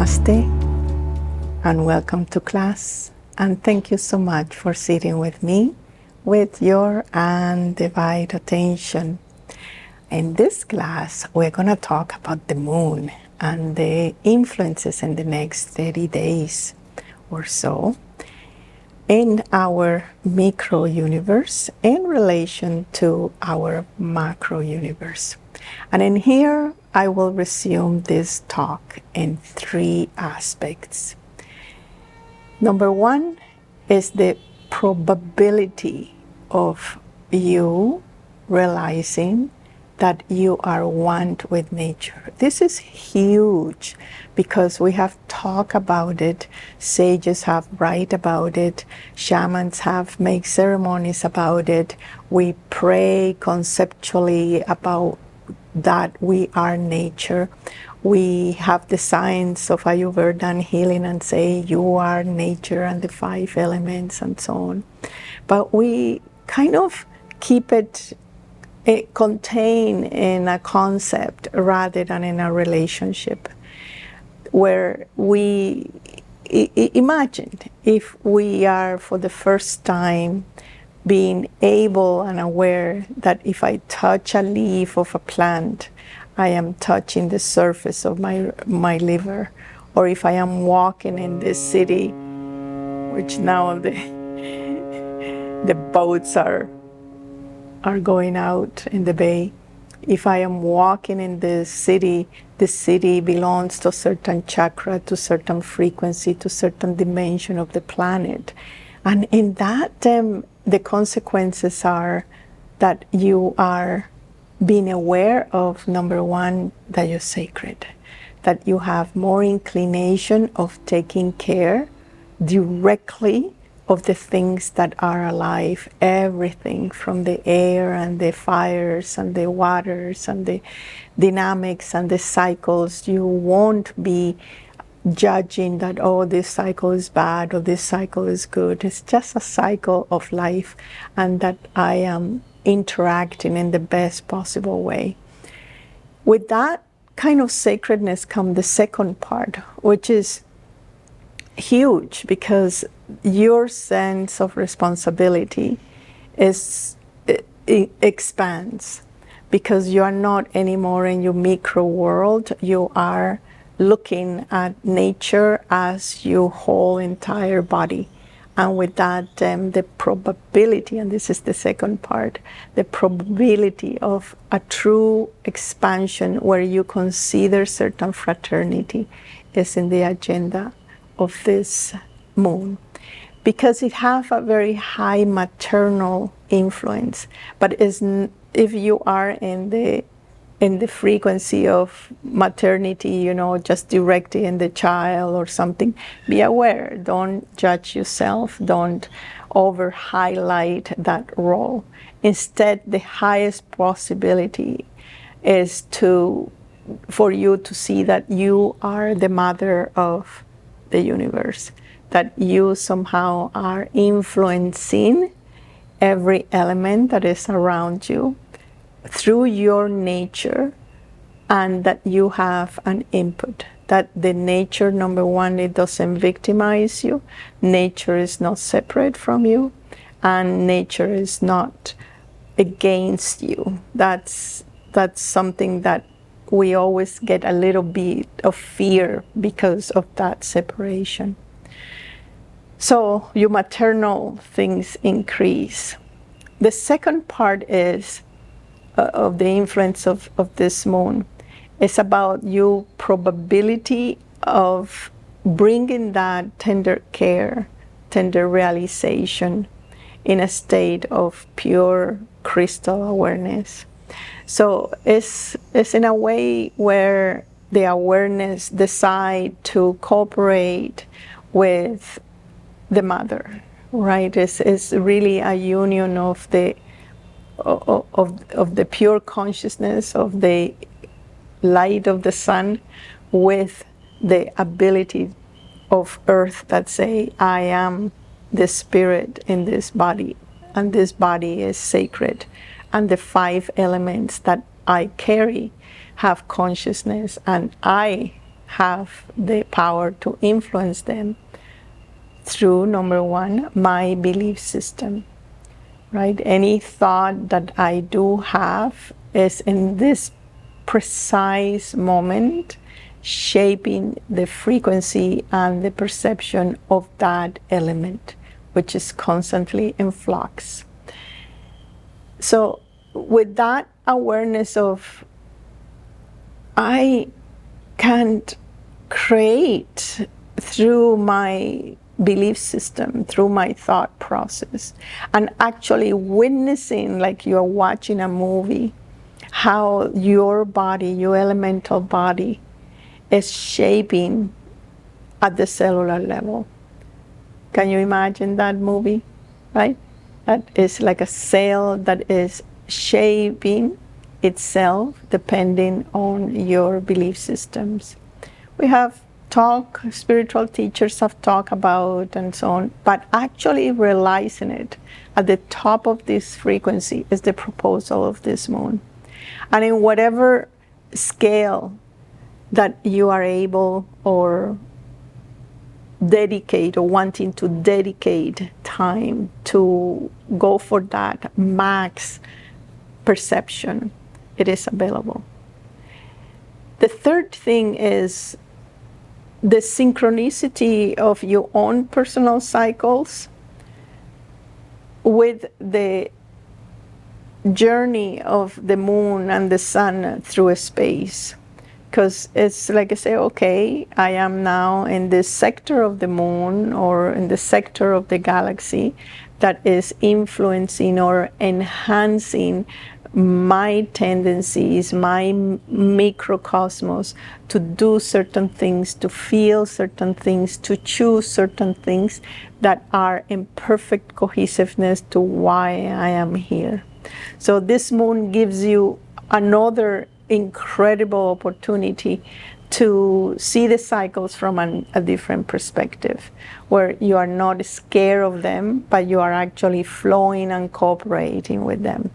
Namaste and welcome to class, and thank you so much for sitting with me with your undivided attention. In this class, we're going to talk about the moon and the influences in the next 30 days or so in our micro universe in relation to our macro universe. And in here, I will resume this talk in 3 aspects. Number 1 is the probability of you realizing that you are one with nature. This is huge because we have talked about it, sages have write about it, shamans have made ceremonies about it, we pray conceptually about that we are nature. We have the science of Berdhanya healing and say you are nature and the 5 elements and so on. But we kind of keep it contained in a concept rather than in a relationship, where we imagine if we are for the first time being able and aware that if I touch a leaf of a plant, I am touching the surface of my liver. Or if I am walking in this city, which now the boats are going out in the bay. If I am walking in the city belongs to a certain chakra, to certain frequency, to certain dimension of the planet. And in that, the consequences are that you are being aware of, number 1, that you're sacred, that you have more inclination of taking care directly of the things that are alive, everything from the air and the fires and the waters and the dynamics and the cycles. You won't be judging that, oh, this cycle is bad or this cycle is good. It's just a cycle of life, and that I am interacting in the best possible way. With that kind of sacredness comes the second part, which is huge, because your sense of responsibility expands, because you are not anymore in your micro world. You are looking at nature as your whole entire body. And with that, the probability, and this is the second part, the probability of a true expansion where you consider certain fraternity is in the agenda of this moon, because it has a very high maternal influence. But if you are in the frequency of maternity, just directly in the child or something, be aware. Don't judge yourself. Don't over highlight that role. Instead, the highest possibility is for you to see that you are the mother of the universe, that you somehow are influencing every element that is around you through your nature, and that you have an input. That the nature, number 1, it doesn't victimize you. Nature is not separate from you, and nature is not against you. That's something that we always get a little bit of fear because of that separation. So your maternal things increase. The second part is of the influence of this moon. It's about your probability of bringing that tender care, tender realization in a state of pure crystal awareness. So it's in a way where the awareness decide to cooperate with the mother, right? It's really a union of the pure consciousness of the light of the sun with the ability of earth that say, I am the spirit in this body, and this body is sacred, and the 5 elements that I carry have consciousness, and I have the power to influence them through, number one, my belief system, right? Any thought that I do have is in this precise moment shaping the frequency and the perception of that element, which is constantly in flux. So with that awareness of I can't create through my belief system, through my thought process, and actually witnessing, like you're watching a movie, how your body, your elemental body, is shaping at the cellular level. Can you imagine that movie, right? That is like a cell that is shaping itself depending on your belief systems. We have spiritual teachers have talked about and so on, but actually realizing it at the top of this frequency is the proposal of this moon. And in whatever scale that you are able or dedicate or wanting to dedicate time to go for that max perception, it is available. The third thing is the synchronicity of your own personal cycles with the journey of the moon and the sun through space. Because it's like I say, okay, I am now in this sector of the moon or in the sector of the galaxy that is influencing or enhancing my tendencies, my microcosmos to do certain things, to feel certain things, to choose certain things that are in perfect cohesiveness to why I am here. So this moon gives you another incredible opportunity to see the cycles from a different perspective, where you are not scared of them, but you are actually flowing and cooperating with them.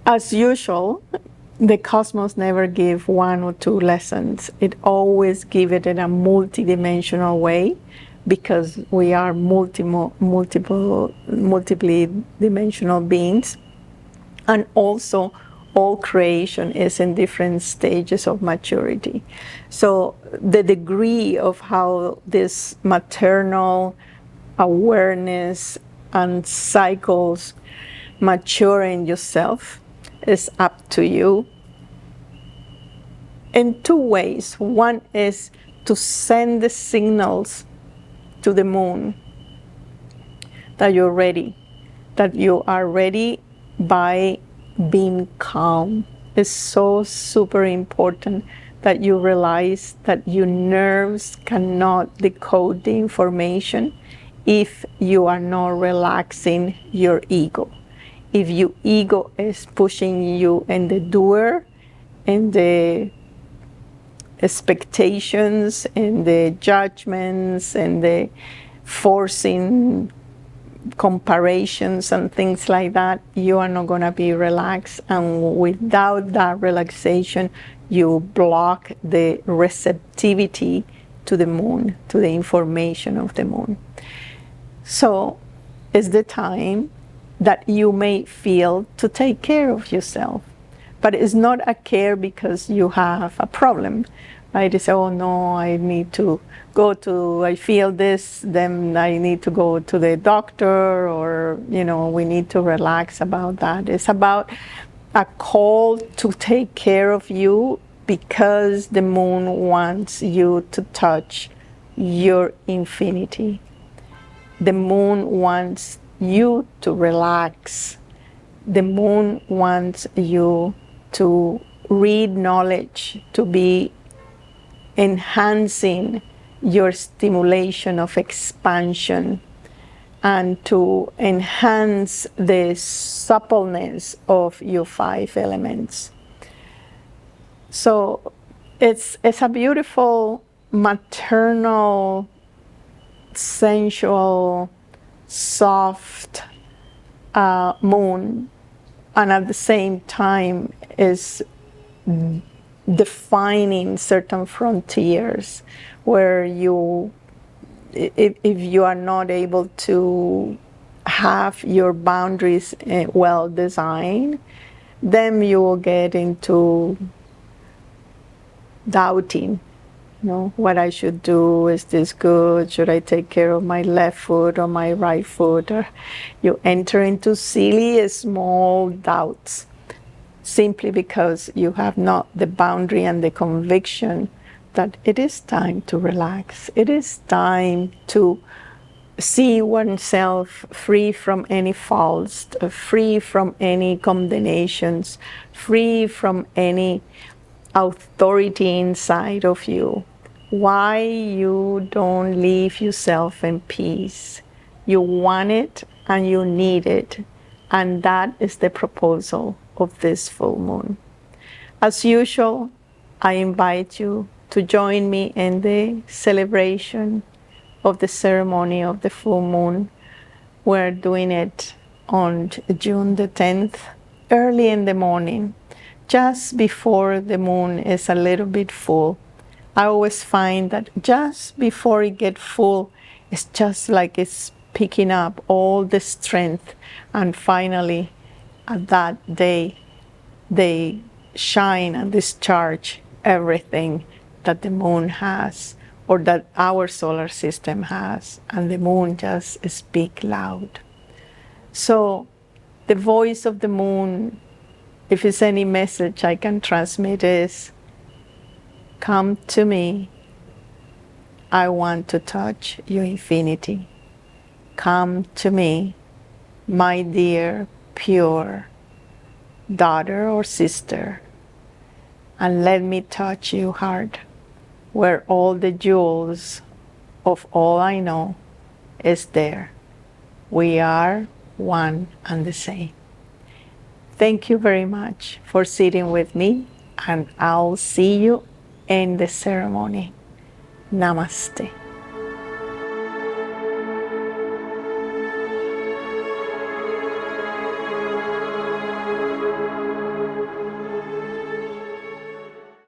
As usual, the cosmos never give one or two lessons. It always gives it in a multidimensional way, because we are multiply dimensional beings. And also, all creation is in different stages of maturity. So the degree of how this maternal awareness and cycles mature in yourself is up to you in two ways. One is to send the signals to the moon that you're ready, that you are ready by being calm. It's so super important that you realize that your nerves cannot decode the information if you are not relaxing your ego. If your ego is pushing you in the doer, in the expectations, in the judgments, in the forcing comparisons and things like that, you are not going to be relaxed. And without that relaxation, you block the receptivity to the moon, to the information of the moon. So it's the time that you may feel to take care of yourself. But it's not a care because you have a problem, right? You say, oh no, I need to I feel this, then I need to go to the doctor, or, we need to relax about that. It's about a call to take care of you, because the moon wants you to touch your infinity. The moon wants you to relax. The moon wants you to read knowledge, to be enhancing your stimulation of expansion, and to enhance the suppleness of your 5 elements. So it's a beautiful, maternal, sensual, soft moon, and at the same time is defining certain frontiers where if you are not able to have your boundaries well designed, then you will get into doubting, what I should do. Is this good? Should I take care of my left foot or my right foot? Or you enter into silly small doubts simply because you have not the boundary and the conviction that it is time to relax. It is time to see oneself free from any faults, free from any condemnations, free from any authority inside of you. Why you don't leave yourself in peace? You want it and you need it, and that is the proposal of this full moon. As usual, I invite you to join me in the celebration of the ceremony of the full moon. We're doing it on June the 10th, early in the morning, just before the moon is a little bit full. I always find that just before it gets full, it's just like it's picking up all the strength, and finally at that day they shine and discharge everything that the moon has, or that our solar system has, and the moon just speaks loud. So the voice of the moon, if it's any message I can transmit, is, come to me. I want to touch your infinity. Come to me, my dear, pure daughter or sister, and let me touch your heart, where all the jewels of all I know is there. We are one and the same. Thank you very much for sitting with me, and I'll see you in the ceremony. Namaste.